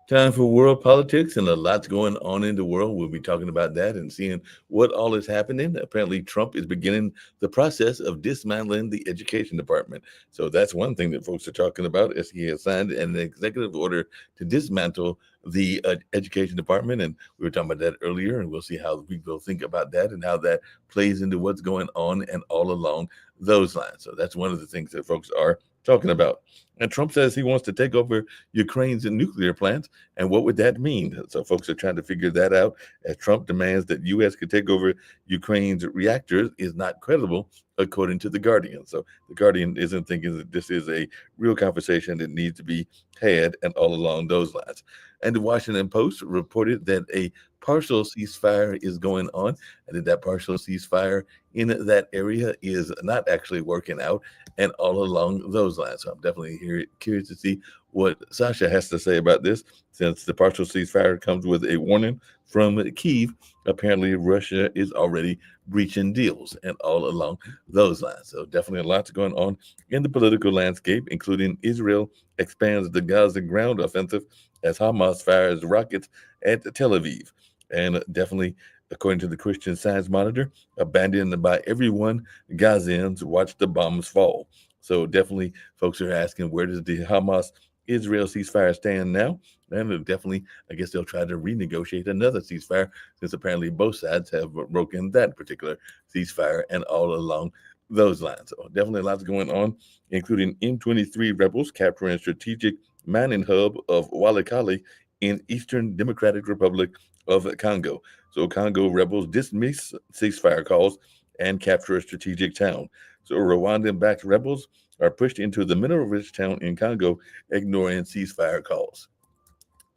Time for world politics and a lot's going on in the world. We'll be talking about that and seeing what all is happening. Apparently, Trump is beginning the process of dismantling the education department. So that's one thing that folks are talking about, as he has signed an executive order to dismantle the education department. And we were talking about that earlier, and we'll see how people think about that and how that plays into what's going on and all along those lines. So that's one of the things that folks are talking about. And Trump says he wants to take over Ukraine's nuclear plants. And what would that mean? So folks are trying to figure that out as Trump demands that U.S. could take over Ukraine's reactors is not credible, according to The Guardian. So The Guardian isn't thinking that this is a real conversation that needs to be had and all along those lines. And the Washington Post reported that a partial ceasefire is going on and that partial ceasefire in that area is not actually working out and all along those lines. So I'm definitely curious to see what Sasha has to say about this, since the partial ceasefire comes with a warning from Kyiv. Apparently, Russia is already breaching deals and all along those lines. So definitely a lot going on in the political landscape, including Israel expands the Gaza ground offensive as Hamas fires rockets at Tel Aviv. And definitely, according to the Christian Science Monitor, abandoned by everyone, Gazans watch the bombs fall. So definitely, folks are asking, where does the Hamas-Israel ceasefire stand now? And definitely, I guess they'll try to renegotiate another ceasefire, since apparently both sides have broken that particular ceasefire and all along those lines. So definitely lots going on, including M23 rebels capturing strategic mining hub of Walikale in Eastern Democratic Republic of Congo. So Congo rebels dismiss ceasefire calls and capture a strategic town. So Rwandan-backed rebels are pushed into the mineral-rich town in Congo, ignoring ceasefire calls.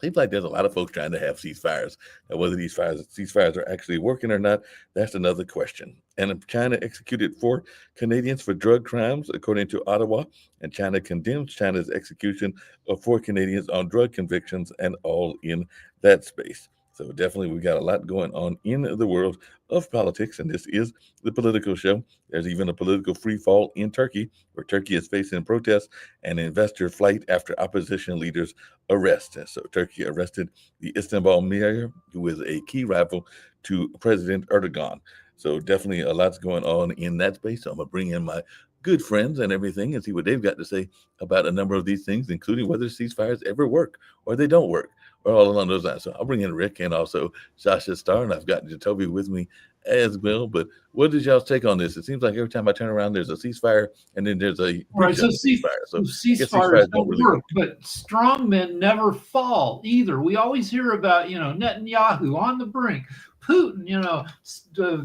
Seems like there's a lot of folks trying to have ceasefires. Now, whether these ceasefires are actually working or not, that's another question. And China executed 4 Canadians for drug crimes, according to Ottawa, and China condemns China's execution of 4 Canadians on drug convictions, and all in that space. So definitely we got a lot going on in the world of politics, and this is the political show. There's even a political free fall in Turkey, where Turkey is facing protests and investor flight after opposition leaders arrest. And so Turkey arrested the Istanbul mayor, who is a key rival to President Erdogan. So definitely a lot's going on in that space. So I'm going to bring in my good friends and everything and see what they've got to say about a number of these things, including whether ceasefires ever work or they don't work, or all along those lines. So I'll bring in Rick and also Sasha Starr, and I've got Jacoby with me as well. But what is y'all's take on this? It seems like every time I turn around, there's a ceasefire, and then there's a ceasefire. So ceasefires don't really work, but strongmen never fall either. We always hear about, Netanyahu on the brink. Putin,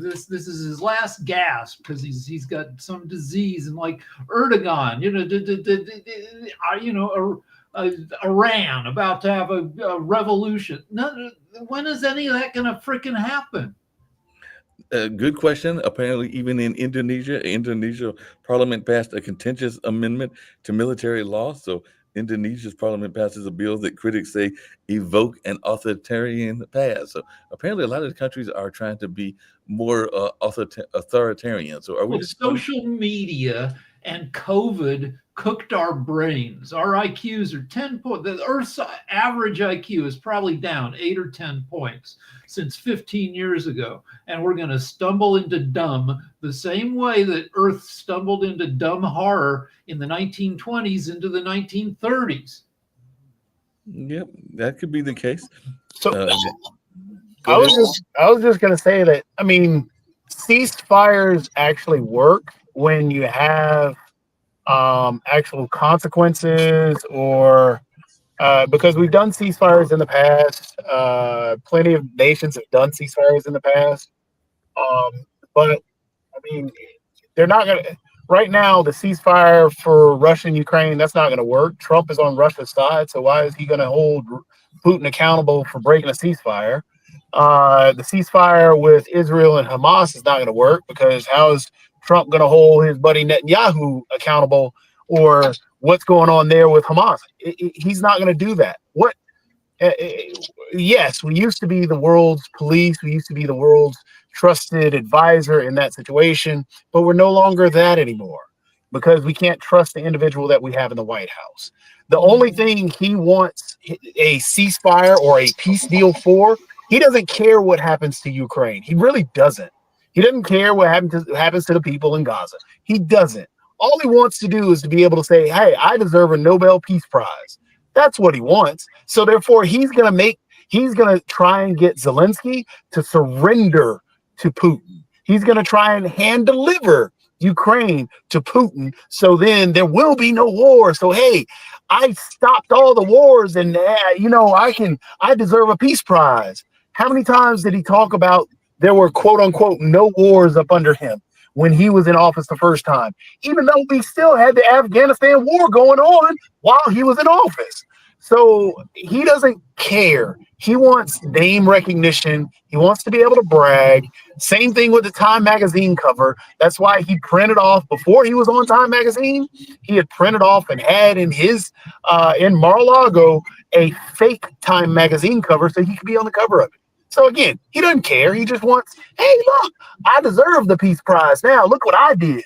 this is his last gasp because he's got some disease, and like Erdogan, Iran about to have a revolution. When is any of that going to freaking happen? Good question. Apparently, even in Indonesia parliament passed a contentious amendment to military law. So Indonesia's parliament passes a bill that critics say evoke an authoritarian path. So apparently a lot of the countries are trying to be more authoritarian. So are we social media and COVID cooked our brains. Our IQs are 10 points. The Earth's average IQ is probably down 8 or 10 points since 15 years ago. And we're going to stumble into dumb the same way that Earth stumbled into dumb horror in the 1920s into the 1930s. Yep, that could be the case. So I was just going to say that, ceasefires actually work when you have actual consequences, or because we've done ceasefires in the past. Plenty of nations have done ceasefires in the past. But they're not going to, right now, the ceasefire for Russia and Ukraine, that's not going to work. Trump is on Russia's side. So why is he going to hold Putin accountable for breaking a ceasefire? the ceasefire with Israel and Hamas is not going to work, because how is Trump going to hold his buddy Netanyahu accountable, or what's going on there with Hamas? He's not going to do that. Yes, we used to be the world's police. We used to be the world's trusted advisor in that situation, but we're no longer that anymore, because we can't trust the individual that we have in the White House. The only thing he wants a ceasefire or a peace deal for, he doesn't care what happens to Ukraine. He really doesn't. He doesn't care what happens to the people in Gaza. He doesn't. All he wants to do is to be able to say, hey, I deserve a Nobel Peace Prize. That's what he wants. So therefore, he's going to try and get Zelensky to surrender to Putin. He's going to try and hand deliver Ukraine to Putin. So then there will be no war. So, hey, I stopped all the wars, and I deserve a peace prize. How many times did he talk about there were quote unquote no wars up under him when he was in office the first time, even though we still had the Afghanistan war going on while he was in office? So he doesn't care. He wants name recognition. He wants to be able to brag. Same thing with the Time magazine cover. That's why he printed off, before he was on Time magazine, he had printed off and had in his in Mar-a-Lago a fake Time magazine cover so he could be on the cover of it. So again, he doesn't care. He just wants, hey, look, I deserve the Peace Prize. Now look what I did.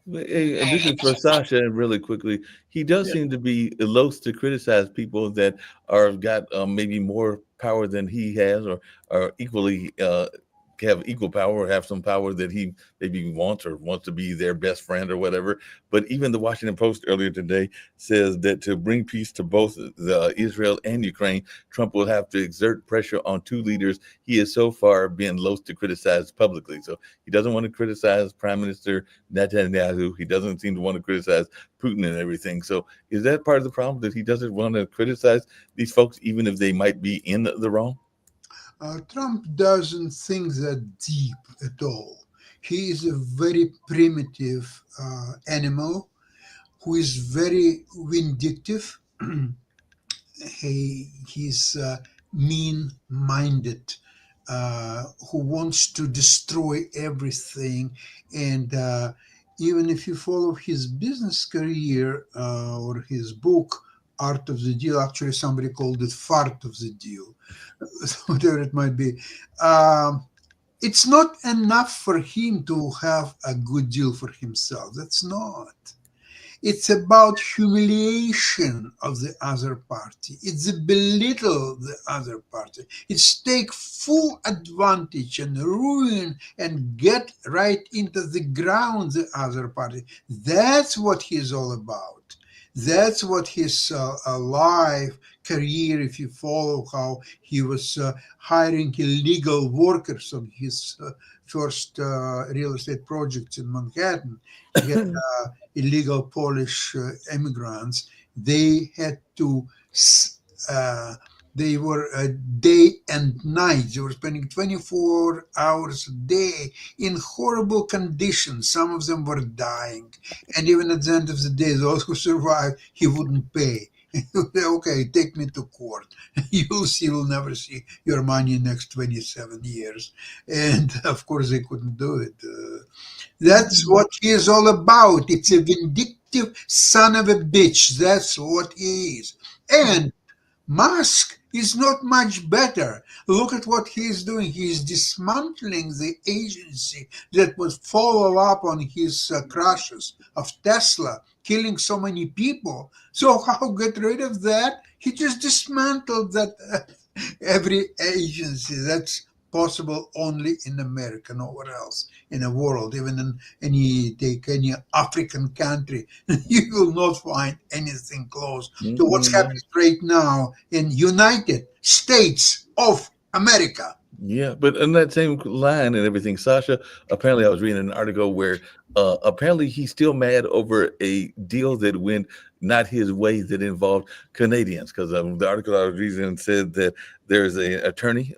And this is for Sasha, and really quickly, he does seem to be loath to criticize people that are got maybe more power than he has, or are equally have equal power, or have some power that he maybe wants to be their best friend or whatever. But even the Washington Post earlier today says that to bring peace to both Israel and Ukraine, Trump will have to exert pressure on two leaders he has so far been loath to criticize publicly. So he doesn't want to criticize Prime Minister Netanyahu. He doesn't seem to want to criticize Putin and everything. So is that part of the problem, that he doesn't want to criticize these folks, even if they might be in the wrong? Trump doesn't think that deep at all. He is a very primitive animal who is very vindictive. He's mean-minded, who wants to destroy everything. And even if you follow his business career or his book, Art of the Deal, actually somebody called it Fart of the Deal, whatever it might be. It's not enough for him to have a good deal for himself. That's not. It's about humiliation of the other party. It's belittle the other party. It's take full advantage and ruin and get right into the ground the other party. That's what he's all about. That's what his life career, if you follow how he was hiring illegal workers on his first real estate projects in Manhattan, he had illegal Polish immigrants. They had to, they were day and night. They were spending 24 hours a day in horrible conditions. Some of them were dying. And even at the end of the day, those who survived, he wouldn't pay. Okay, take me to court. You'll see, you'll never see your money next 27 years. And of course, they couldn't do it. That's what he is all about. It's a vindictive son of a bitch. That's what he is. And Musk is not much better. Look at what he is doing. He is dismantling the agency that would follow up on his crashes of Tesla, killing so many people. So how get rid of that? He just dismantled that every agency. That's possible only in America, nowhere else in the world. Even in any African country, you will not find anything close to what's happening right now in United States of America. Yeah, but in that same line and everything, Sasha, apparently I was reading an article where apparently he's still mad over a deal that went not his way that involved Canadians, because the article I was reading said that there's an attorney,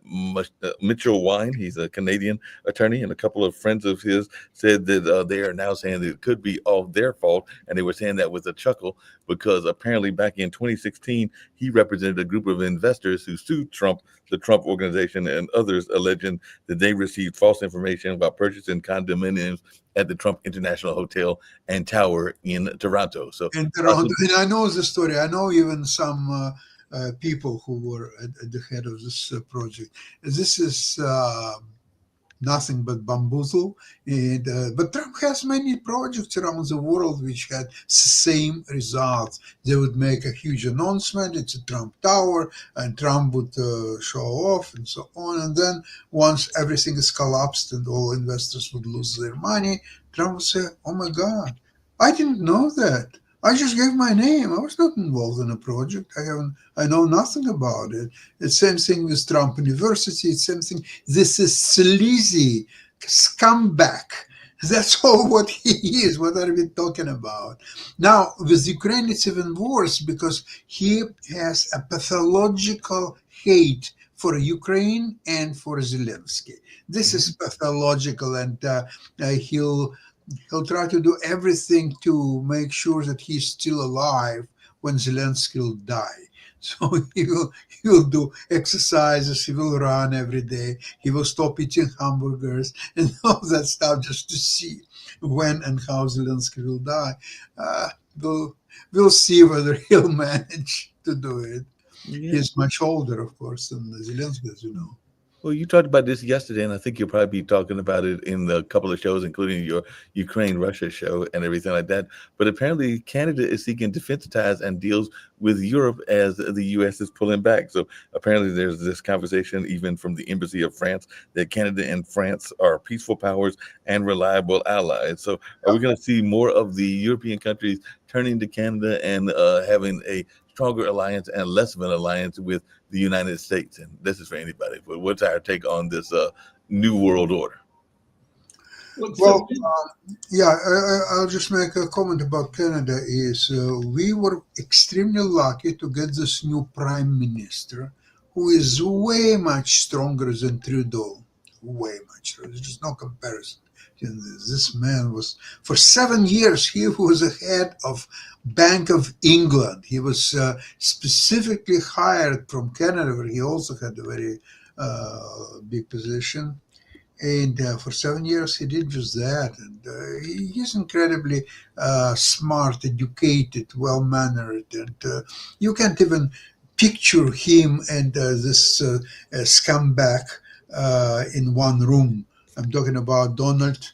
Mitchell Wine. He's a Canadian attorney, and a couple of friends of his said that they are now saying that it could be all their fault, and they were saying that with a chuckle because apparently back in 2016 he represented a group of investors who sued Trump, the Trump Organization, and others, alleging that they received false information about purchasing condominiums at the Trump International Hotel and Tower in Toronto. So, In Toronto, and I know the story. I know even some people who were at the head of this project. This is nothing but bamboozle. But Trump has many projects around the world which had same results. They would make a huge announcement, it's a Trump Tower, and Trump would show off and so on. And then once everything is collapsed and all investors would lose their money, Trump would say, oh my God, I didn't know that. I just gave my name. I was not involved in a project. I know nothing about it. It's same thing with Trump University. It's same thing. This is sleazy scumbag. That's all what he is. What are we talking about? Now, with Ukraine, it's even worse because he has a pathological hate for Ukraine and for Zelensky. This is pathological, and he'll try to do everything to make sure that he's still alive when Zelensky will die. So he'll do exercises, he will run every day, he will stop eating hamburgers and all that stuff just to see when and how Zelensky will die. We'll see whether he'll manage to do it. yeah. He's much older, of course, than Zelensky, as you know. Well, you talked about this yesterday, and I think you'll probably be talking about it in a couple of shows, including your Ukraine-Russia show and everything like that. But apparently, Canada is seeking defense ties and deals with Europe as the U.S. is pulling back. So apparently, there's this conversation, even from the Embassy of France, that Canada and France are peaceful powers and reliable allies. So are we going to see more of the European countries turning to Canada and having a stronger alliance and less of an alliance with the United States? And this is for anybody, but what's our take on this new world order? Well, I'll just make a comment about Canada. Is we were extremely lucky to get this new prime minister, who is way much stronger than Trudeau. Way much. There's just no comparison. This man was, for 7 years, he was the head of Bank of England. He was specifically hired from Canada, where he also had a very big position. And for 7 years, he did just that. And he's incredibly smart, educated, well-mannered. And you can't even picture him and this scumbag in one room. I'm talking about Donald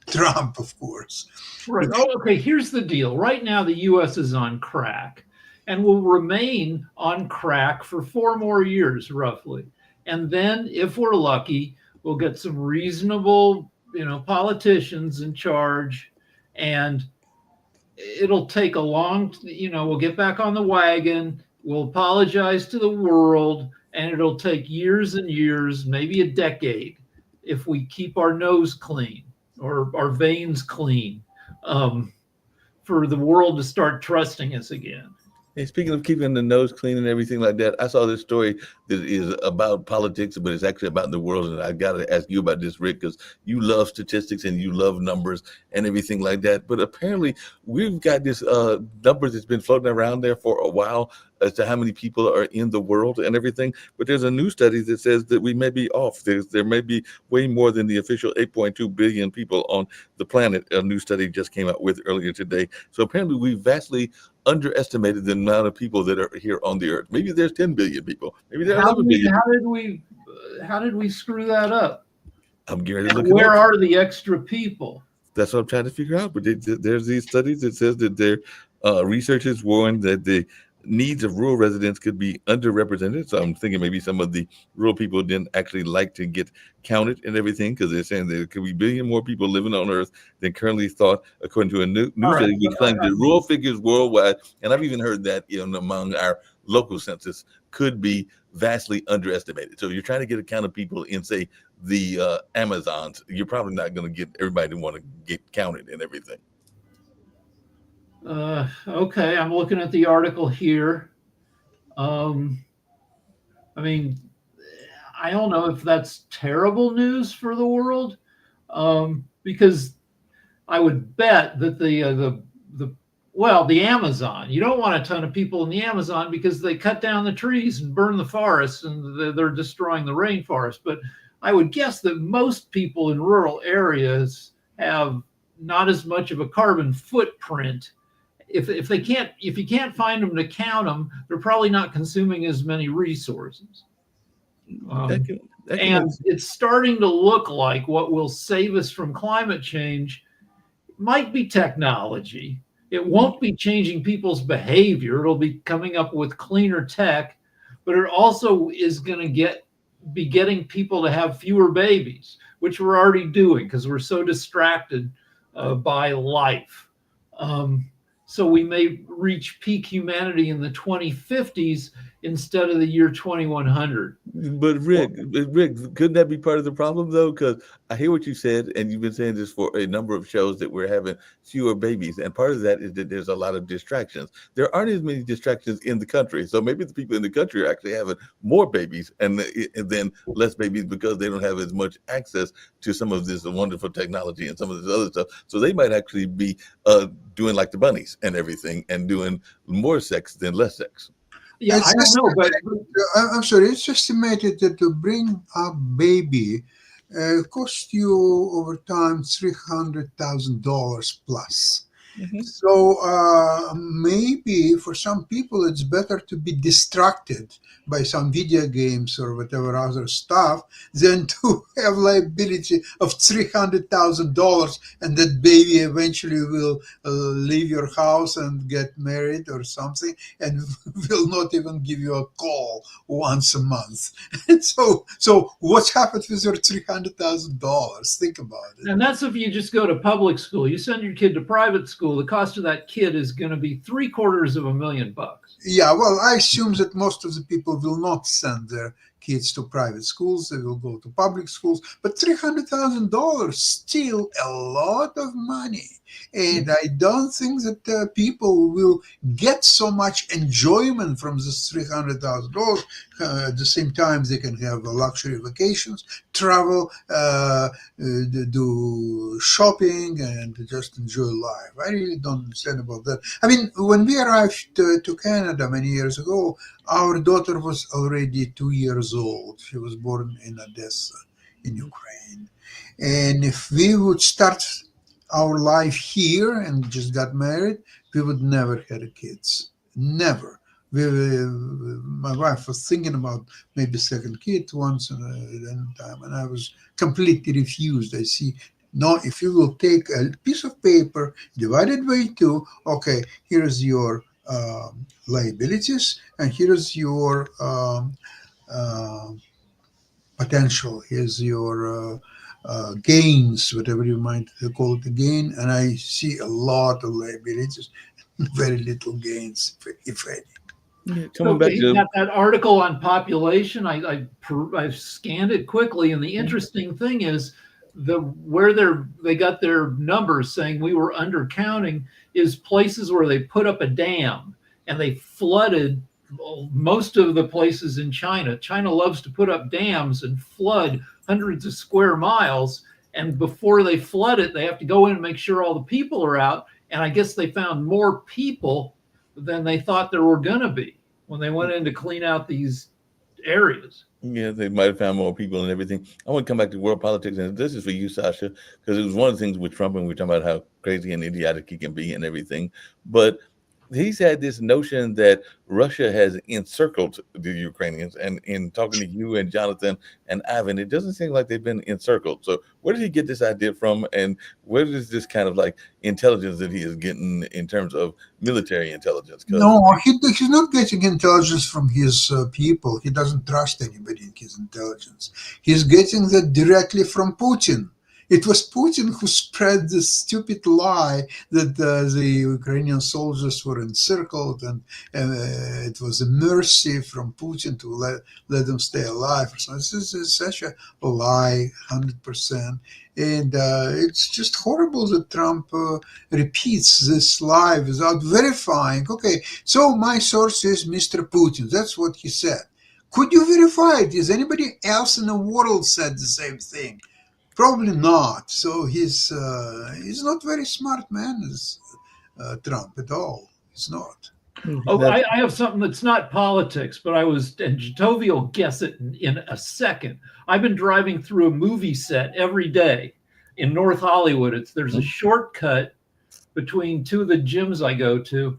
Trump, of course. Right. Oh, okay. Here's the deal. Right now, the U.S. is on crack and will remain on crack for 4 more years, roughly. And then, if we're lucky, we'll get some reasonable, politicians in charge, and it'll take a long, we'll get back on the wagon. We'll apologize to the world, and it'll take years and years, maybe a decade, if we keep our nose clean or our veins clean, for the world to start trusting us again. And speaking of keeping the nose clean and everything like that, I saw this story that is about politics, but it's actually about the world. And I got to ask you about this, Rick, because you love statistics and you love numbers and everything like that. But apparently, we've got this numbers that's been floating around there for a while as to how many people are in the world and everything. But there's a new study that says that we may be off. There may be way more than the official 8.2 billion people on the planet. A new study just came out with earlier today. So apparently, we vastly underestimated the amount of people that are here on the earth. Maybe there's 10 billion people. Maybe there are 11 billion. How did we screw that up? I'm getting to look. Where are the extra people? That's what I'm trying to figure out. But there's these studies that says that their researchers warned that the needs of rural residents could be underrepresented. So I'm thinking maybe some of the rural people didn't actually like to get counted and everything, because they're saying there could be a billion more people living on Earth than currently thought, according to a new study which claims that rural figures worldwide, and I've even heard that among our local census, could be vastly underestimated. So if you're trying to get a count of people in, say, the Amazons, you're probably not going to get everybody to want to get counted and everything. Okay, I'm looking at the article here. I mean, I don't know if that's terrible news for the world, because I would bet that the Amazon. You don't want a ton of people in the Amazon because they cut down the trees and burn the forests, and they're destroying the rainforest. But I would guess that most people in rural areas have not as much of a carbon footprint. If you can't find them to count them, they're probably not consuming as many resources. That can, that can And it's starting to look like what will save us from climate change might be technology. It won't be changing people's behavior. It'll be coming up with cleaner tech, but it also is going to be getting people to have fewer babies, which we're already doing because we're so distracted by life. So we may reach peak humanity in the 2050s instead of the year 2100. But Rick, couldn't that be part of the problem though? Because I hear what you said, and you've been saying this for a number of shows that we're having fewer babies, and part of that is that there's a lot of distractions. There aren't as many distractions in the country, so maybe the people in the country are actually having more babies and then less babies because they don't have as much access to some of this wonderful technology and some of this other stuff. So they might actually be doing like the bunnies and everything, and doing more sex than less sex. Yeah, It's I don't know, but I'm sorry, it's estimated that to bring up baby cost you over time $300,000 plus. So maybe for some people it's better to be distracted by some video games or whatever other stuff than to have liability of $300,000 and that baby eventually will leave your house and get married or something and will not even give you a call once a month. And so what's happened with your $300,000? Think about it. and that's if you just go to public school. You send your kid to private school, the cost of that kid is going to be $750,000. Yeah, well, I assume that most of the people will not send their kids to private schools. They will go to public schools. But $300,000 still a lot of money. And I don't think that people will get so much enjoyment from this $300,000. At the same time, they can have luxury vacations, travel, do shopping, and just enjoy life. I really don't understand about that. I mean, when we arrived to Canada many years ago, our daughter was already 2 years old. She was born in Odessa, in Ukraine. And if we would start our life here and just got married, we would never had kids. Never. My wife was thinking about maybe second kid once in a time, and I was completely refused. I see, no, if you will take a piece of paper, divide it by 2, okay, here's your liabilities, and here's your potential, here's your gains, whatever you might call it, a gain, and I see a lot of liabilities, very little gains, if any. Coming back to that article on population, I've scanned it quickly, and the interesting thing is where they got their numbers saying we were undercounting is places where they put up a dam and they flooded most of the places in China. China loves to put up dams and flood hundreds of square miles, and before they flood it, they have to go in and make sure all the people are out. And I guess they found more people than they thought there were going to be when they went in to clean out these areas. Yeah, they might have found more people and everything. I want to come back to world politics, and this is for you, Sasha, because it was one of the things with Trump, and we were talking about how crazy and idiotic he can be and everything. But he's had this notion that Russia has encircled the Ukrainians, and in talking to you and Jonathan and Ivan, it doesn't seem like they've been encircled. So where did he get this idea from, and where is this kind of like intelligence that he is getting in terms of military intelligence? No, he's not getting intelligence from his people. He doesn't trust anybody in his intelligence. He's getting that directly from Putin. It was Putin who spread this stupid lie that the Ukrainian soldiers were encircled, and it was a mercy from Putin to let them stay alive. So this is such a lie, 100%. And it's just horrible that Trump repeats this lie without verifying. Okay, so my source is Mr. Putin. That's what he said. Could you verify it? Is anybody else in the world said the same thing? Probably not. So he's not very smart man, is Trump at all. He's not. Oh, I have something that's not politics, but and Jacoby will guess it in a second. I've been driving through a movie set every day in North Hollywood. There's a shortcut between two of the gyms I go to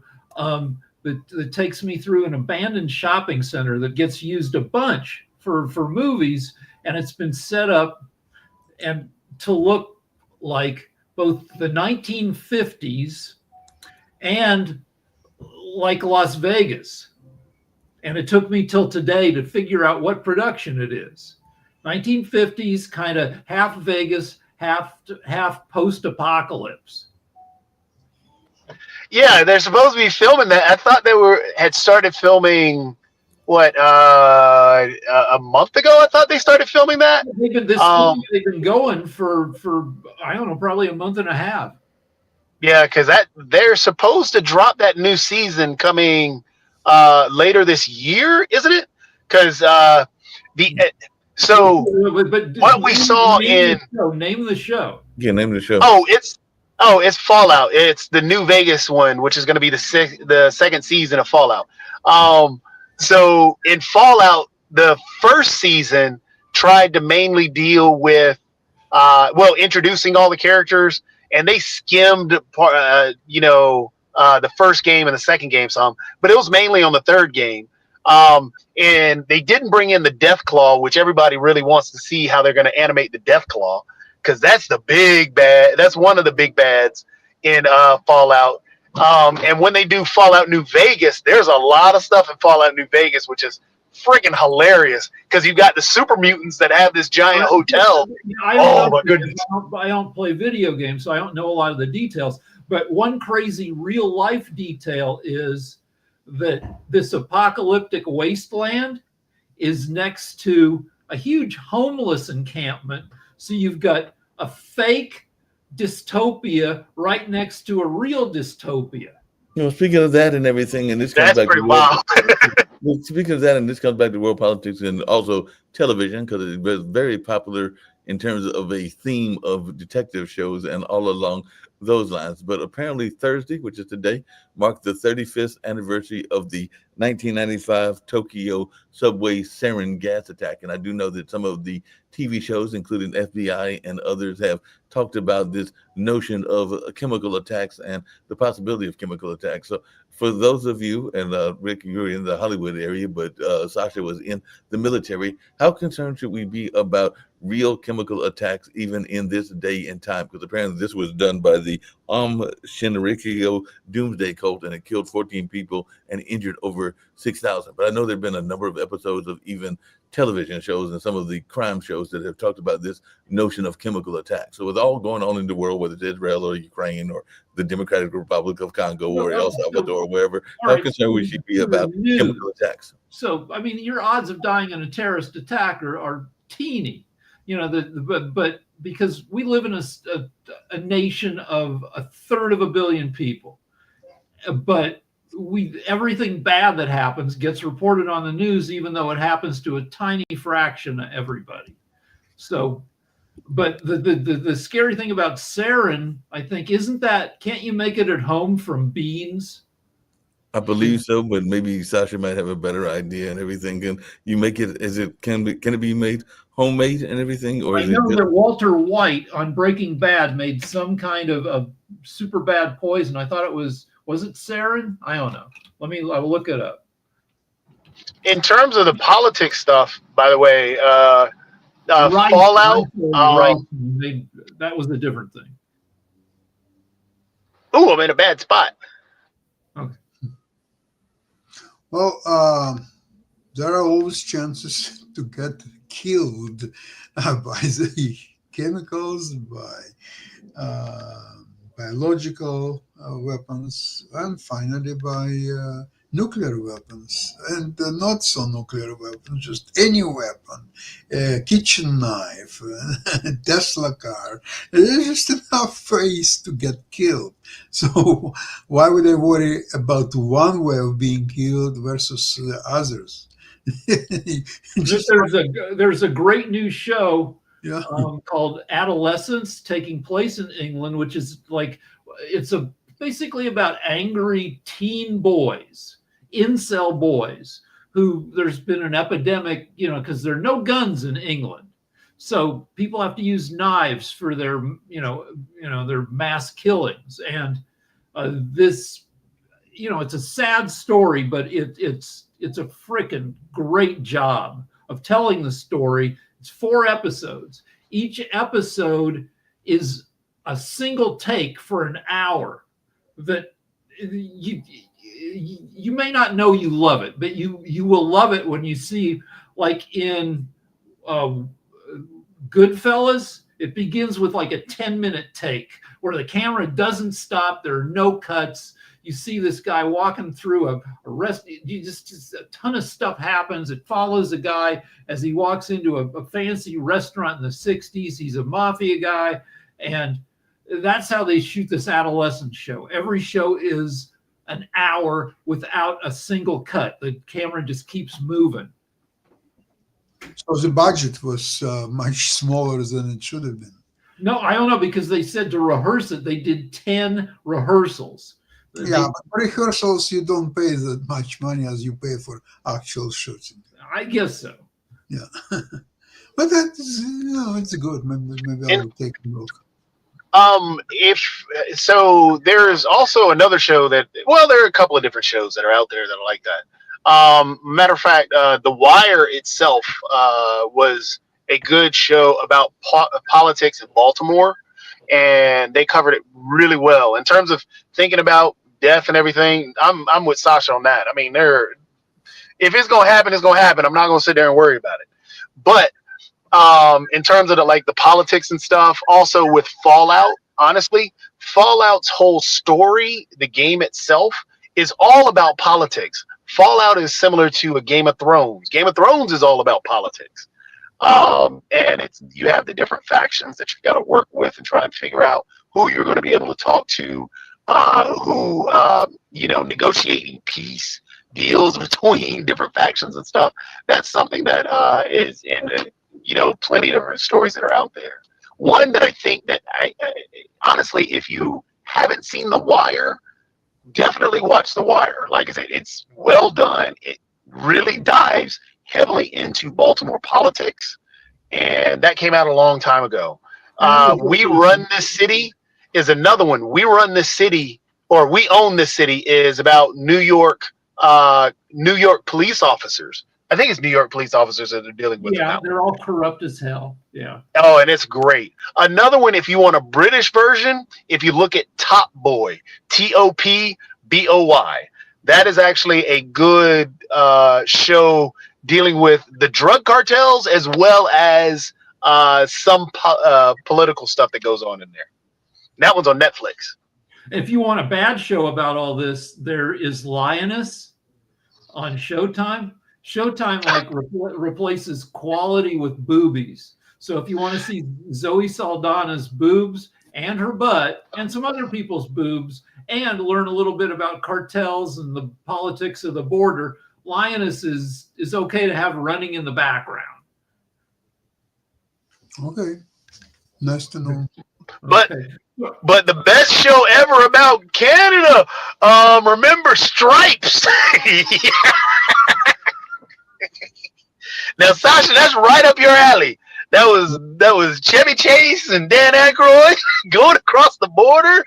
that takes me through an abandoned shopping center that gets used a bunch for movies, and it's been set up and to look like both the 1950s and like Las Vegas. And it took me till today to figure out what production it is. 1950s, kind of half Vegas, half post-apocalypse. Yeah, they're supposed to be filming that. I thought they had started filming a month ago. I thought they started filming that. They've been going for I don't know, probably a month and a half. Yeah, because they're supposed to drop that new season coming later this year, isn't it? Because what we saw name the show. Yeah, name the show. It's Fallout. It's the New Vegas one, which is going to be the second season of Fallout. So in Fallout, the first season tried to mainly deal with introducing all the characters. And they skimmed, the first game and the second game some, but it was mainly on the third game. And they didn't bring in the Deathclaw, which everybody really wants to see how they're going to animate the Deathclaw, because that's the big bad. That's one of the big bads in Fallout. And when they do Fallout New Vegas, there's a lot of stuff in Fallout New Vegas, which is freaking hilarious, because you've got the super mutants that have this giant hotel. My goodness. I don't play video games, so I don't know a lot of the details. But one crazy real life detail is that this apocalyptic wasteland is next to a huge homeless encampment. So you've got a fake dystopia right next to a real dystopia. Speaking of that and everything, and this comes back to wild. Speaking of that, and this comes back to world politics and also television, because it was very popular in terms of a theme of detective shows and all along those lines. But apparently Thursday, which is today, marked the 35th anniversary of the 1995 Tokyo subway sarin gas attack. And I do know that some of the TV shows, including FBI and others, have talked about this notion of chemical attacks and the possibility of chemical attacks. So for those of you, and Rick, you're in the Hollywood area, but Sasha was in the military, how concerned should we be about real chemical attacks even in this day and time? Because apparently this was done by the Shinrikyo Doomsday Cult, and it killed 14 people and injured over 6,000. But I know there have been a number of episodes of even television shows and some of the crime shows that have talked about this notion of chemical attack. So with all going on in the world, whether it's Israel or Ukraine or the Democratic Republic of Congo or El Salvador or wherever, how concerned we should be about chemical attacks? So, I mean, your odds of dying in a terrorist attack are teeny, but because we live in a nation of 1/3 of a billion people, but everything bad that happens gets reported on the news, even though it happens to a tiny fraction of everybody. So, but the scary thing about sarin, I think, can't you make it at home from beans? I believe so, but maybe Sasha might have a better idea and everything. Can you make it? Can it be made homemade and everything? Or I know that Walter White on Breaking Bad made some kind of super bad poison. I thought it was it sarin? I don't know. I'll look it up. In terms of the politics stuff, by the way, Fallout. That was a different thing. Ooh, I'm in a bad spot. Okay. Well, there are always chances to get killed by the chemicals, by biological weapons, and finally by nuclear weapons, and not so nuclear weapons, just any weapon, kitchen knife, Tesla car. There's just enough ways to get killed. So why would I worry about one way of being killed versus the others? Just- There's a great new show yeah. called Adolescence, taking place in England, which is like it's basically about angry teen boys, incel boys, who there's been an epidemic, because there are no guns in England, so people have to use knives for their their mass killings, and this it's a sad story, but it's a freaking great job of telling the story. It's 4 episodes. Each episode is a single take for an hour that you may not know you love it, but you will love it when you see, like in Goodfellas, it begins with like a 10-minute take where the camera doesn't stop. There are no cuts. You see this guy walking through a rest. Just a ton of stuff happens. It follows a guy as he walks into a fancy restaurant in the 60s. He's a mafia guy. And that's how they shoot this adolescent show. Every show is an hour without a single cut. The camera just keeps moving. So the budget was much smaller than it should have been. No, I don't know, because they said to rehearse it, they did 10 rehearsals. Yeah, but for rehearsals, you don't pay that much money as you pay for actual shooting. I guess so. Yeah. But that is, it's good. Maybe I'll take a look. There's also another show there are a couple of different shows that are out there that are like that. Matter of fact, The Wire itself was a good show about politics in Baltimore, and they covered it really well in terms of thinking about death and everything. I'm with Sasha on that. I mean, if it's gonna happen, it's gonna happen. I'm not gonna sit there and worry about it. But in terms of the politics and stuff, also with Fallout, honestly, Fallout's whole story, the game itself, is all about politics. Fallout is similar to a Game of Thrones. Game of Thrones is all about politics. And you have the different factions that you got to work with and try and figure out who you're going to be able to talk to, negotiating peace deals between different factions and stuff. That's something that is in plenty of different stories that are out there. One that I think that I honestly, if you haven't seen The Wire, definitely watch The Wire. Like I said, it's well done. It really dives heavily into Baltimore politics, and that came out a long time ago. We Run This City is another one. We Run This City, or We Own This City, is about New York police officers. I think it's New York police officers that they're dealing with. Yeah, they're all corrupt as hell. Yeah. Oh, and it's great. Another one, if you want a British version, if you look at Top Boy, Topboy, that is actually a good show dealing with the drug cartels as well as some political stuff that goes on in there. That one's on Netflix. If you want a bad show about all this, there is Lioness on Showtime. Showtime replaces quality with boobies. So if you want to see Zoe Saldana's boobs and her butt and some other people's boobs and learn a little bit about cartels and the politics of the border, Lioness is okay to have running in the background. Okay. Nice to know. But Okay. But the best show ever about Canada, remember Stripes? Now, Sasha, that's right up your alley. That was Chevy Chase and Dan Aykroyd going across the border.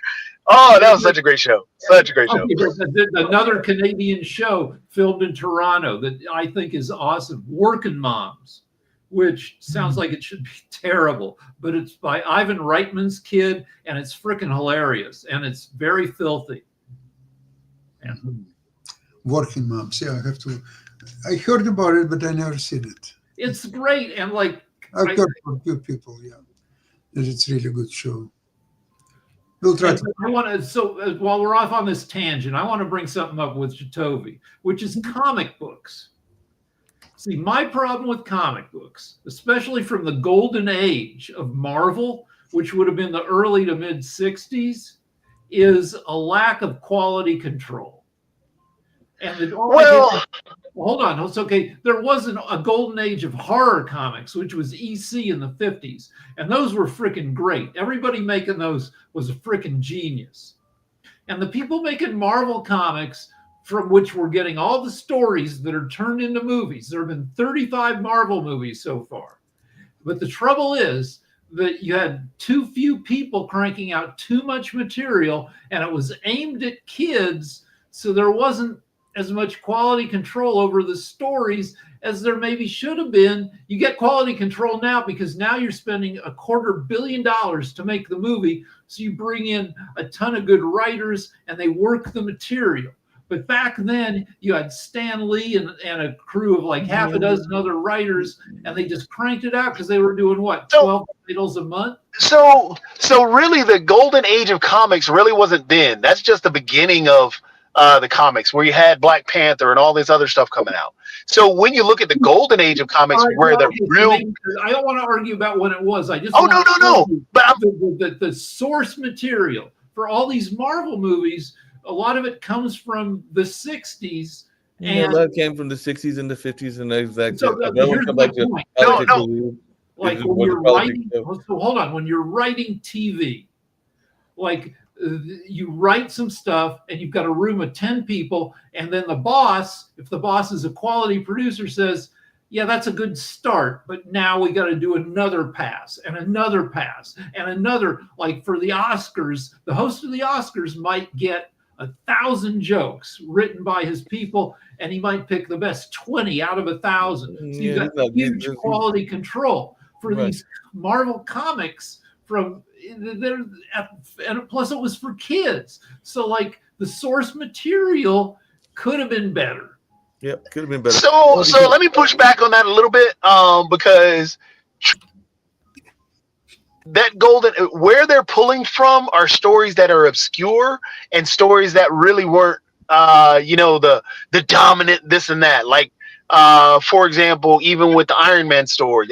Oh, that was such a great show. Such a great show. Okay, another Canadian show filmed in Toronto that I think is awesome, Working Moms, which sounds like it should be terrible, but it's by Ivan Reitman's kid, and it's freaking hilarious, and it's very filthy. And Working Moms. Yeah, I heard about it, but I never seen it. it's great, and I've heard from a few people, that it's really a good show. We'll try to. I want to. So while we're off on this tangent, I want to bring something up with Jatovi, which is comic books. See, my problem with comic books, especially from the golden age of Marvel, which would have been the early to mid 60s, is a lack of quality control. And hold on. It's okay. There wasn't a golden age of horror comics, which was EC in the 50s. And those were freaking great. Everybody making those was a freaking genius. And the people making Marvel comics, from which we're getting all the stories that are turned into movies. There have been 35 Marvel movies so far. But the trouble is that you had too few people cranking out too much material, and it was aimed at kids, so there wasn't as much quality control over the stories as there maybe should have been. You get quality control now because now you're spending $250 million to make the movie, so you bring in a ton of good writers and they work the material. But back then, you had Stan Lee and a crew of like half a dozen other writers, and they just cranked it out because they were doing what, 12 titles a month? So really, the golden age of comics really wasn't then. That's just the beginning of the comics, where you had Black Panther and all this other stuff coming out. So when you look at the golden age of comics, where the real, I don't want to argue about when it was. I just no. But the source material for all these Marvel movies, a lot of it comes from the 60s. And a lot came from the 60s and the 50s, and exactly. So here's my point. Like when you're writing, so hold on, when you're writing TV, like you write some stuff and you've got a room of 10 people, and then the boss, if the boss is a quality producer, says, yeah, that's a good start, but now we got to do another pass and another pass and another. Like for the Oscars, the host of the Oscars might get 1,000 jokes written by his people, and he might pick the best 20 out of 1,000. So you've got huge quality control for these Marvel comics from there, and plus it was for kids. So like the source material could have been better. Yep, could have been better. So let me push back on that a little bit, because that golden, where they're pulling from are stories that are obscure and stories that really weren't, the dominant this and that. Like, for example, even with the Iron Man story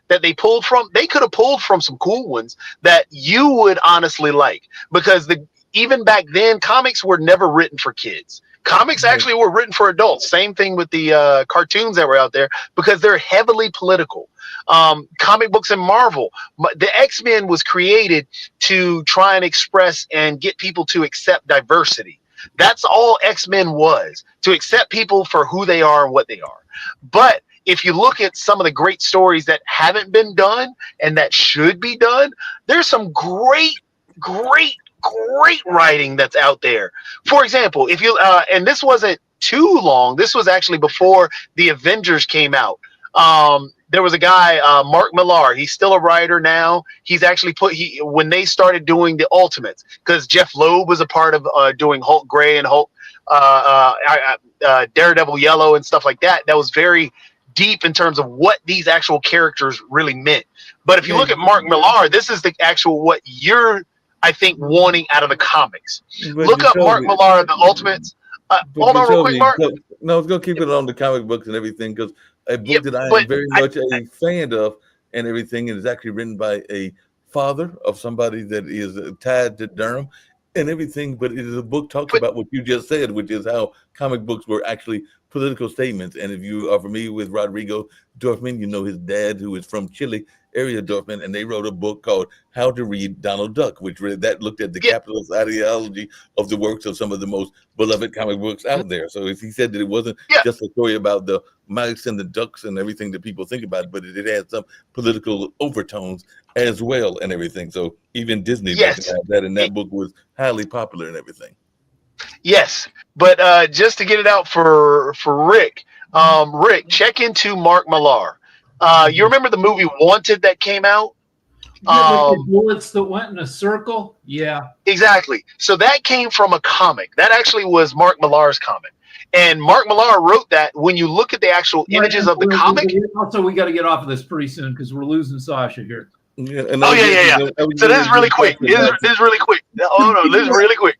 that they pulled from, they could have pulled from some cool ones that you would honestly like, because even back then, comics were never written for kids. Comics actually were written for adults. Same thing with the cartoons that were out there, because they're heavily political. Comic books and Marvel, the X-Men was created to try and express and get people to accept diversity. That's all X-Men was, to accept people for who they are and what they are. But if you look at some of the great stories that haven't been done and that should be done, there's some great writing that's out there. For example, if you and this wasn't too long, this was actually before the Avengers came out. There was a guy, Mark Millar. He's still a writer now. He's actually when they started doing the Ultimates, because Jeff Loeb was a part of doing Hulk Gray and Hulk Daredevil Yellow and stuff like that. That was very deep in terms of what these actual characters really meant. But if you look at Mark Millar, this is the actual what you're, I think, wanting out of the comics. Look up Mark Millar and the Ultimates. Hold on real quick, Mark. No, I was going to keep it on the comic books and everything, because a book that I am very much a fan of and everything, and is actually written by a father of somebody that is tied to Durham and everything. But it is a book talks about what you just said, which is how comic books were actually political statements. And if you are familiar with Rodrigo Dorfman, you know his dad, who is from Chile, Area Dorfman, and they wrote a book called How to Read Donald Duck, which that looked at the capitalist ideology of the works of some of the most beloved comic books out there. So if he said that it wasn't just a story about the mice and the ducks and everything that people think about, but it had some political overtones as well and everything. So even Disney doesn't have that, and that book was highly popular and everything. Yes, but just to get it out for Rick, Rick, check into Mark Millar. You remember the movie Wanted that came out? The bullets that went in a circle? Yeah. Exactly. So that came from a comic. That actually was Mark Millar's comic. And Mark Millar wrote that. When you look at the actual images of the comic. Also, we got to get off of this pretty soon because we're losing Sasha here. Yeah. So this is really quick. This is really quick. Oh, no, this is really quick.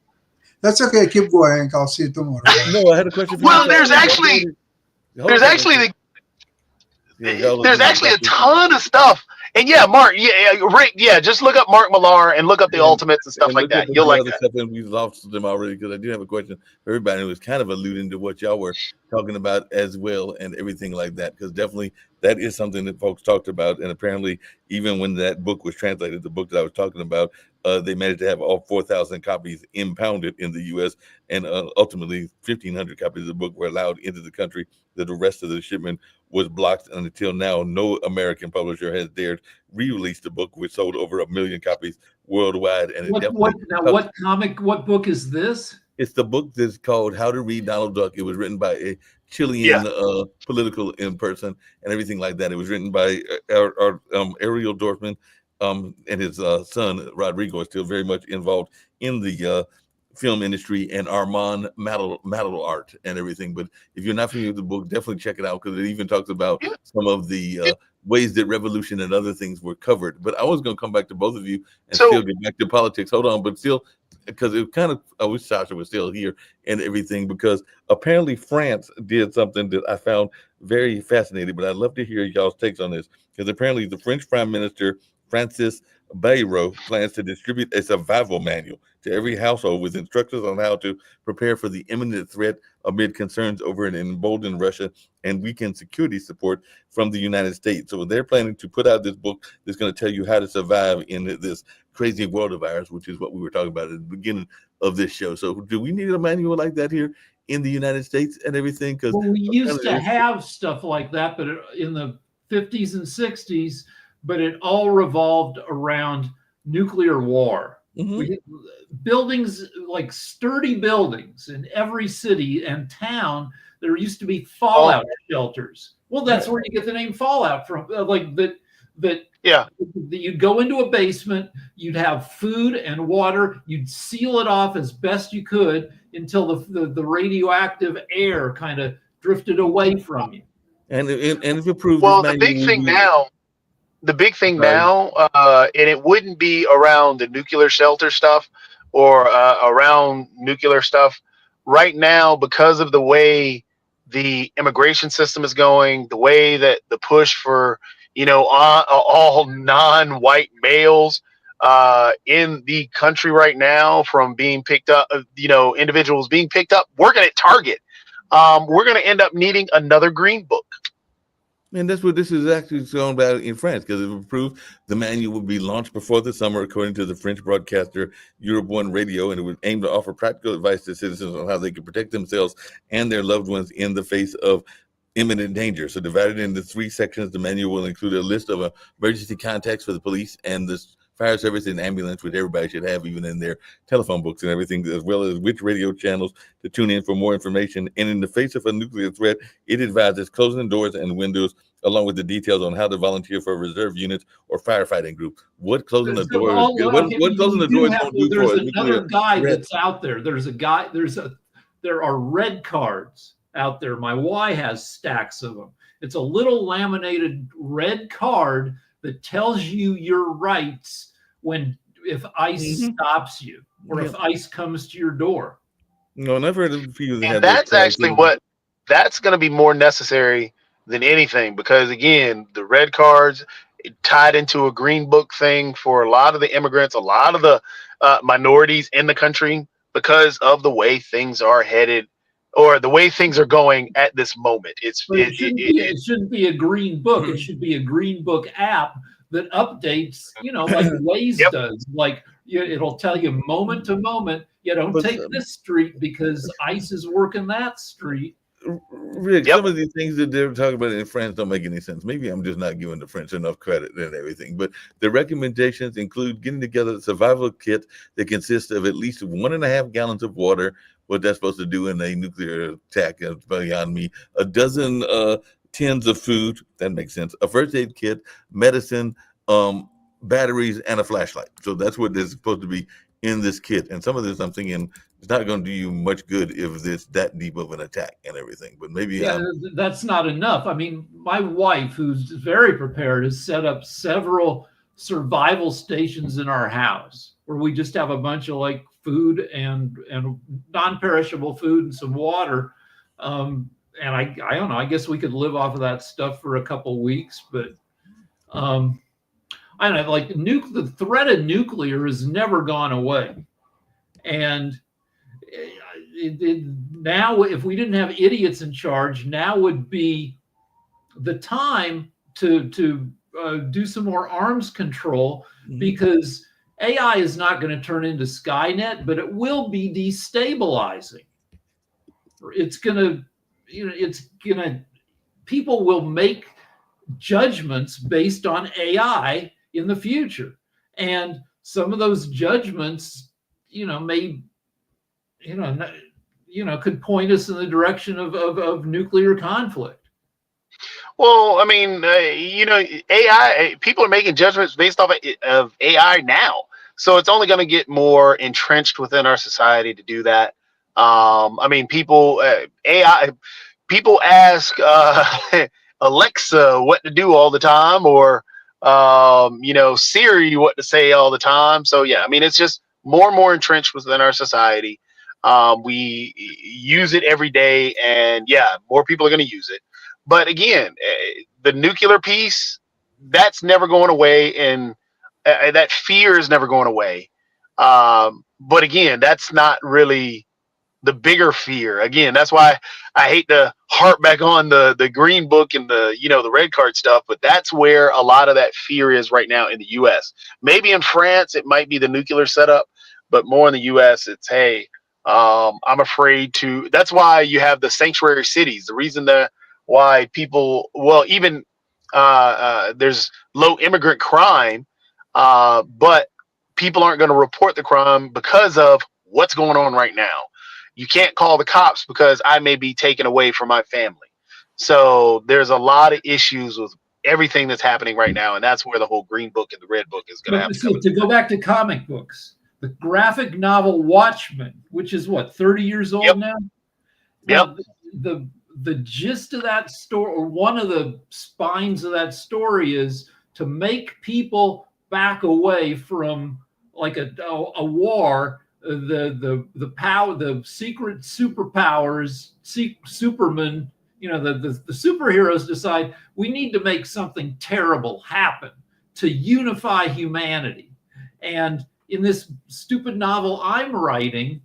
That's okay. Keep going. I'll see you tomorrow. No, I had a question for you. Well, there's actually a ton of stuff And yeah, Mark, Rick, just look up Mark Millar and look up the Ultimates and stuff And like look at that. You'll the like other that. stuff, and we've lost them already because I do have a question for everybody who was kind of alluding to what y'all were talking about as well and everything like that. Because definitely that is something that folks talked about, and apparently even when that book was translated, the book that I was talking about, they managed to have all 4,000 copies impounded in the U.S. and ultimately 1,500 copies of the book were allowed into the country. That the rest of the shipment was blocked, and until now, no American publisher has dared re-release the book, which sold over 1 million copies worldwide. And it What book is this? it's the book that's called How to Read Donald Duck. It was written by a Chilean political in person and everything like that. It was written by Ariel Dorfman, and his son Rodrigo is still very much involved in the film industry, and Armand Art and everything. But if you're not familiar with the book, definitely check it out because it even talks about some of the ways that revolution and other things were covered. But I was going to come back to both of you and still get back to politics. Hold on, but still, because it kind of, I wish Sasha was still here and everything, because apparently France did something that I found very fascinating. But I'd love to hear y'all's takes on this, because apparently the French Prime Minister Francis Bayrou plans to distribute a survival manual to every household with instructions on how to prepare for the imminent threat amid concerns over an emboldened Russia and weakened security support from the United States. So they're planning to put out this book that's going to tell you how to survive in this crazy world of ours, which is what we were talking about at the beginning of this show. So do we need a manual like that here in the United States and everything? Because we used to have stuff like that, but in the 50s and 60s, but it all revolved around nuclear war. Mm-hmm. Buildings, like sturdy buildings in every city and town, there used to be fallout shelters. Well, that's where you get the name Fallout from. You'd go into a basement, you'd have food and water, you'd seal it off as best you could until the radioactive air kind of drifted away from you. And if approved, the big thing now, and it wouldn't be around the nuclear shelter stuff or around nuclear stuff right now, because of the way the immigration system is going, the way that the push for, all non-white males in the country right now, from being picked up, individuals being picked up, working at Target, we're going to end up needing another green book. And that's what this is actually going about in France, because if approved, the manual will be launched before the summer, according to the French broadcaster Europe 1 Radio, and it would aim to offer practical advice to citizens on how they can protect themselves and their loved ones in the face of imminent danger. So divided into 3 sections, the manual will include a list of emergency contacts for the police and the fire service and ambulance, which everybody should have even in their telephone books and everything, as well as which radio channels to tune in for more information. And in the face of a nuclear threat, it advises closing doors and windows, along with the details on how to volunteer for reserve units or firefighting group. What closing the doors? What closing the doors won't do for a nuclear There's another guy threat. that's out there. There are red cards out there. My Y has stacks of them. It's a little laminated red card that tells you your rights if ICE stops you or if ICE comes to your door. No, and I've heard of people that have that's actually that's going to be more necessary than anything, because again, the red cards tied into a green book thing for a lot of the immigrants, a lot of the minorities in the country, because of the way things are headed or the way things are going at this moment. It shouldn't be a green book. It should be a green book app that updates, like Waze does. Like it'll tell you moment to moment, don't take this street because ICE is working that street. Rick, some of these things that they're talking about in France don't make any sense. Maybe I'm just not giving the French enough credit and everything. But the recommendations include getting together a survival kit that consists of at least 1.5 gallons of water. What that's supposed to do in a nuclear attack is beyond me. A dozen tins of food, that makes sense. A first aid kit, medicine, batteries, and a flashlight. So that's what is supposed to be in this kit. And some of this, I'm thinking, it's not going to do you much good if it's that deep of an attack and everything. But maybe that's not enough. I mean, my wife, who's very prepared, has set up several survival stations in our house where we just have a bunch of like food and non-perishable food and some water. And I don't know, I guess we could live off of that stuff for a couple of weeks, but I don't know, like the threat of nuclear has never gone away. And now, if we didn't have idiots in charge, now would be the time to do some more arms control, because AI is not going to turn into Skynet, but it will be destabilizing. It's going to, people will make judgments based on AI in the future. And some of those judgments, may, could point us in the direction of nuclear conflict. Well, I mean, AI, people are making judgments based off of AI now. So it's only going to get more entrenched within our society to do that. I mean, people ask Alexa what to do all the time, or, Siri what to say all the time. So, yeah, I mean, it's just more and more entrenched within our society. We use it every day, and yeah, more people are going to use it. But again, the nuclear piece, that's never going away, and that fear is never going away. But again, that's not really the bigger fear. Again, that's why I hate to harp back on the green book and the red card stuff, but that's where a lot of that fear is right now in the US. Maybe in France, it might be the nuclear setup, but more in the US, it's, hey, I'm afraid to. That's why you have the sanctuary cities. The reason that why people, well, even there's low immigrant crime, but people aren't going to report the crime because of what's going on right now. You can't call the cops because I may be taken away from my family. So there's a lot of issues with everything that's happening right now, and that's where the whole green book and the red book is going to have to come. To go back to comic books, the graphic novel Watchmen, which is what, 30 years old now? Yep. The gist of that story, or one of the spines of that story, is to make people back away from like a war. The power, the secret superpowers, Superman, the superheroes decide we need to make something terrible happen to unify humanity. And in this stupid novel I'm writing,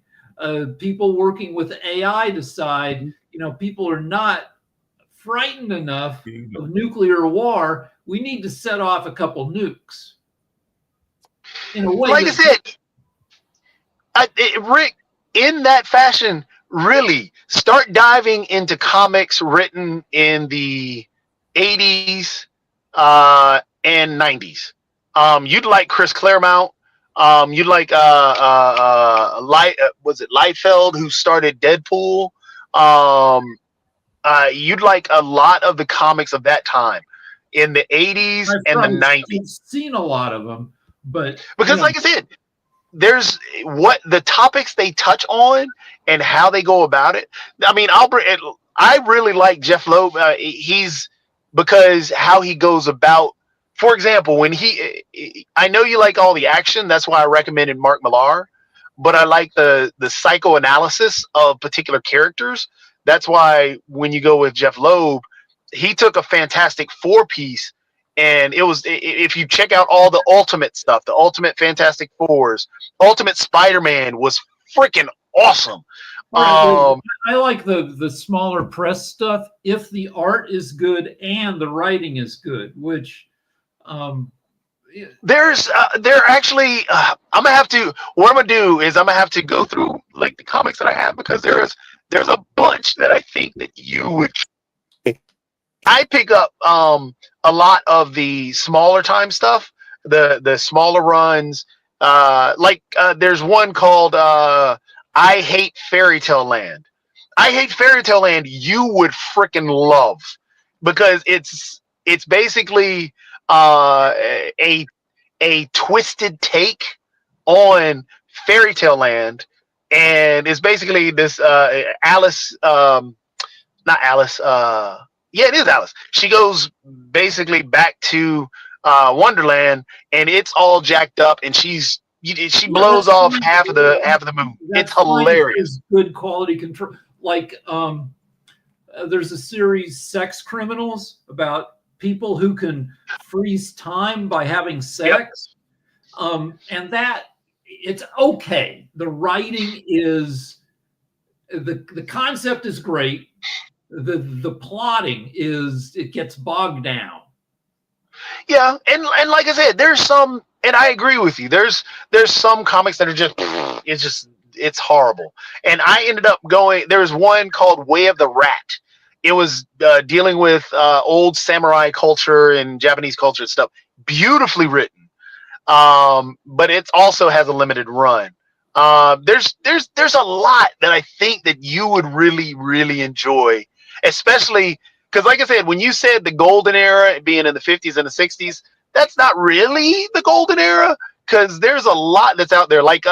people working with AI decide, people are not frightened enough of nuclear war. We need to set off a couple nukes. In a way, like I said, Rick, in that fashion, really start diving into comics written in the 80s and 90s. You'd like Chris Claremont. You'd like was it Liefeld, who started Deadpool? You'd like a lot of the comics of that time in the 80s and the 90s. I've seen a lot of them, but because, like I said, there's what the topics they touch on and how they go about it. I mean, I really like Jeff Loeb. He's because how he goes about. For example, when I know you like all the action. That's why I recommended Mark Millar. But I like the psychoanalysis of particular characters. That's why when you go with Jeff Loeb, he took a Fantastic Four piece. And it was, if you check out all the Ultimate stuff, the Ultimate Fantastic Fours, Ultimate Spider-Man was freaking awesome. I like the smaller press stuff if the art is good and the writing is good, which there actually what I'm gonna do is I'm gonna have to go through like the comics that I have, because there's a bunch that I think that you would. I pick up a lot of the smaller time stuff, the smaller runs. There's one called I Hate Fairy Tale Land. I Hate Fairy Tale Land you would freaking love, because it's basically a twisted take on Fairy Tale Land, and it's basically this Alice, not Alice. Yeah, it is Alice. She goes basically back to Wonderland, and it's all jacked up, and she blows off half of the moon. It's hilarious. Good quality control. Like there's a series, Sex Criminals, about people who can freeze time by having sex. And that it's okay. The writing is the concept is great. The plotting is it gets bogged down. Yeah, and like I said, there's some, and I agree with you. There's some comics that are it's horrible. And I ended up going. There's one called Way of the Rat. It was dealing with old samurai culture and Japanese culture and stuff. Beautifully written, but it also has a limited run. There's a lot that I think that you would really enjoy, especially because, like I said, when you said the golden era being in the 50s and the 60s, that's not really the golden era, because there's a lot that's out there, like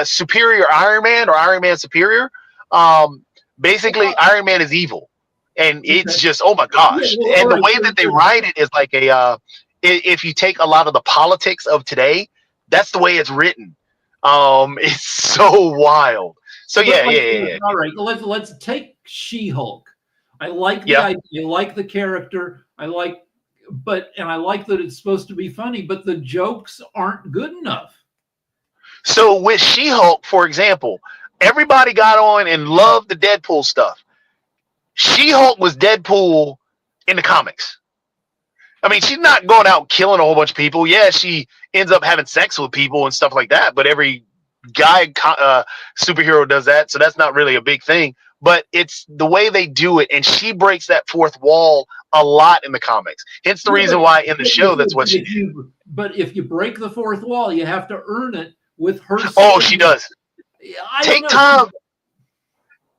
Superior Iron Man or Iron Man Superior. Basically, Iron Man is evil, and it's just, oh my gosh. And the way that they write it is like if you take a lot of the politics of today, that's the way it's written. It's so wild. So yeah. All right, let's take She-Hulk. I like the idea, I like the character, I like that it's supposed to be funny, but the jokes aren't good enough. So with She-Hulk, for example, everybody got on and loved the Deadpool stuff. She-Hulk was Deadpool in the comics. I mean, she's not going out killing a whole bunch of people. Yeah, she ends up having sex with people and stuff like that, but every guy superhero does that, so that's not really a big thing. But it's the way they do it, and she breaks that fourth wall a lot in the comics. Hence the reason why in the show that's what she did. But if you break the fourth wall, you have to earn it with her. Oh, she does. Take time.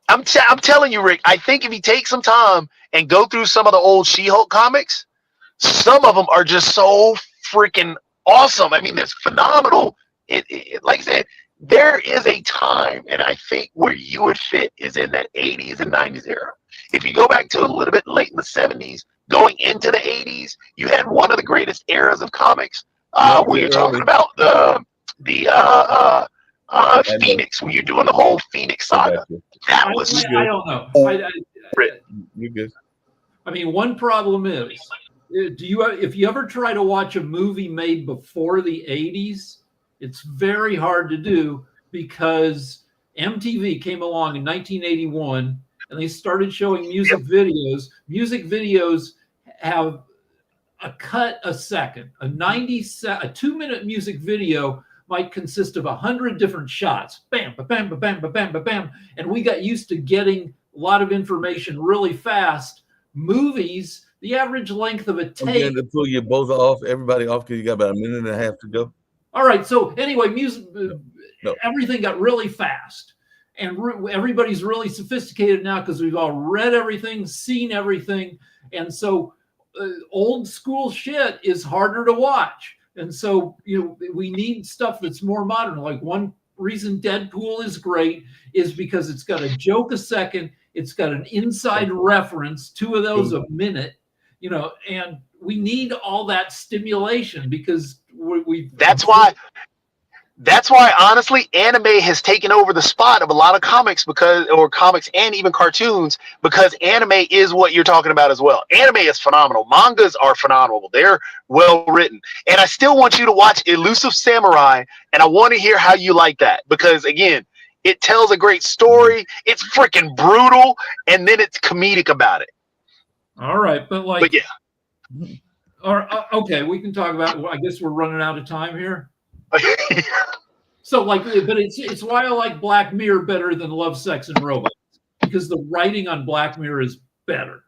I'm telling you, Rick, I think if you take some time and go through some of the old She-Hulk comics, some of them are just so freaking awesome. I mean, it's phenomenal. Like I said, there is a time, and I think where you would fit is in that 80s and 90s era. If you go back to a little bit late in the 70s, going into the 80s, you had one of the greatest eras of comics. When you're talking about the Phoenix, when you're doing the whole Phoenix saga. That was. I don't know. You're good. I mean, one problem is, if you ever try to watch a movie made before the 80s, it's very hard to do, because MTV came along in 1981 and they started showing music videos. Music videos have a cut a second. A 2-minute music video might consist of 100 different shots. Bam, ba bam, ba bam, ba bam, ba bam. And we got used to getting a lot of information really fast. Movies, the average length of a tape. Again, to pull you both off, everybody off, because you got about a minute and a half to go. All right. So anyway, music, everything got really fast, and everybody's really sophisticated now because we've all read everything, seen everything, and so old school shit is harder to watch. And so we need stuff that's more modern. Like, one reason Deadpool is great is because it's got a joke a second, it's got an inside reference, 2 of those a minute, and we need all that stimulation because that's why honestly anime has taken over the spot of a lot of comics, comics and even cartoons, because anime is what you're talking about as well. Anime is phenomenal. Mangas are phenomenal. They're well written. And I still want you to watch Elusive Samurai, and I want to hear how you like that, because again, it tells a great story. It's freaking brutal, and then it's comedic about it. All right, but yeah. Okay, we can talk about. I guess we're running out of time here. So, but it's why I like Black Mirror better than Love, Sex, and Robots, because the writing on Black Mirror is better.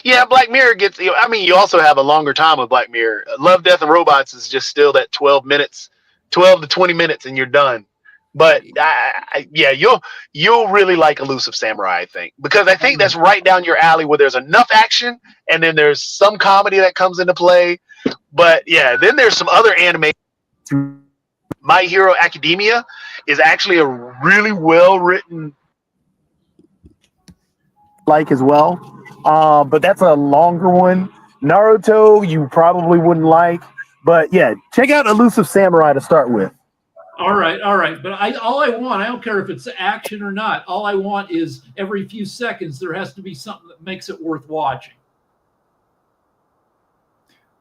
Yeah, Black Mirror gets. I mean, you also have a longer time with Black Mirror. Love, Death, and Robots is just still that 12 to 20 minutes, and you're done. But you'll really like Elusive Samurai, I think, because I think that's right down your alley, where there's enough action and then there's some comedy that comes into play. But yeah, then there's some other anime. My Hero Academia is actually a really well written, as well. But that's a longer one. Naruto, you probably wouldn't like, but yeah, check out Elusive Samurai to start with. All right. But I don't care if it's action or not. All I want is every few seconds there has to be something that makes it worth watching.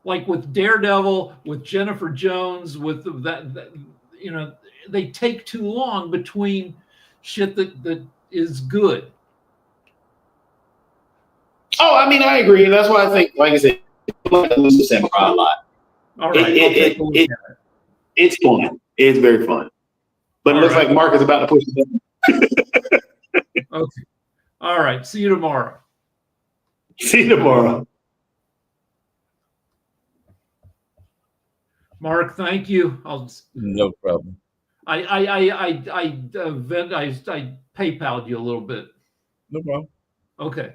like with Daredevil, with Jennifer Jones, with that you know, they take too long between shit that is good. Oh, I mean, I agree. And that's why I think, like I said, I lose to Samurai a lot. All right, I'll take a look at it. It's fun. It's very fun. But it looks like Mark is about to push the button. Okay. All right. See you tomorrow. See you tomorrow. Mark, thank you. No problem. I PayPal'd you a little bit. No problem. Okay.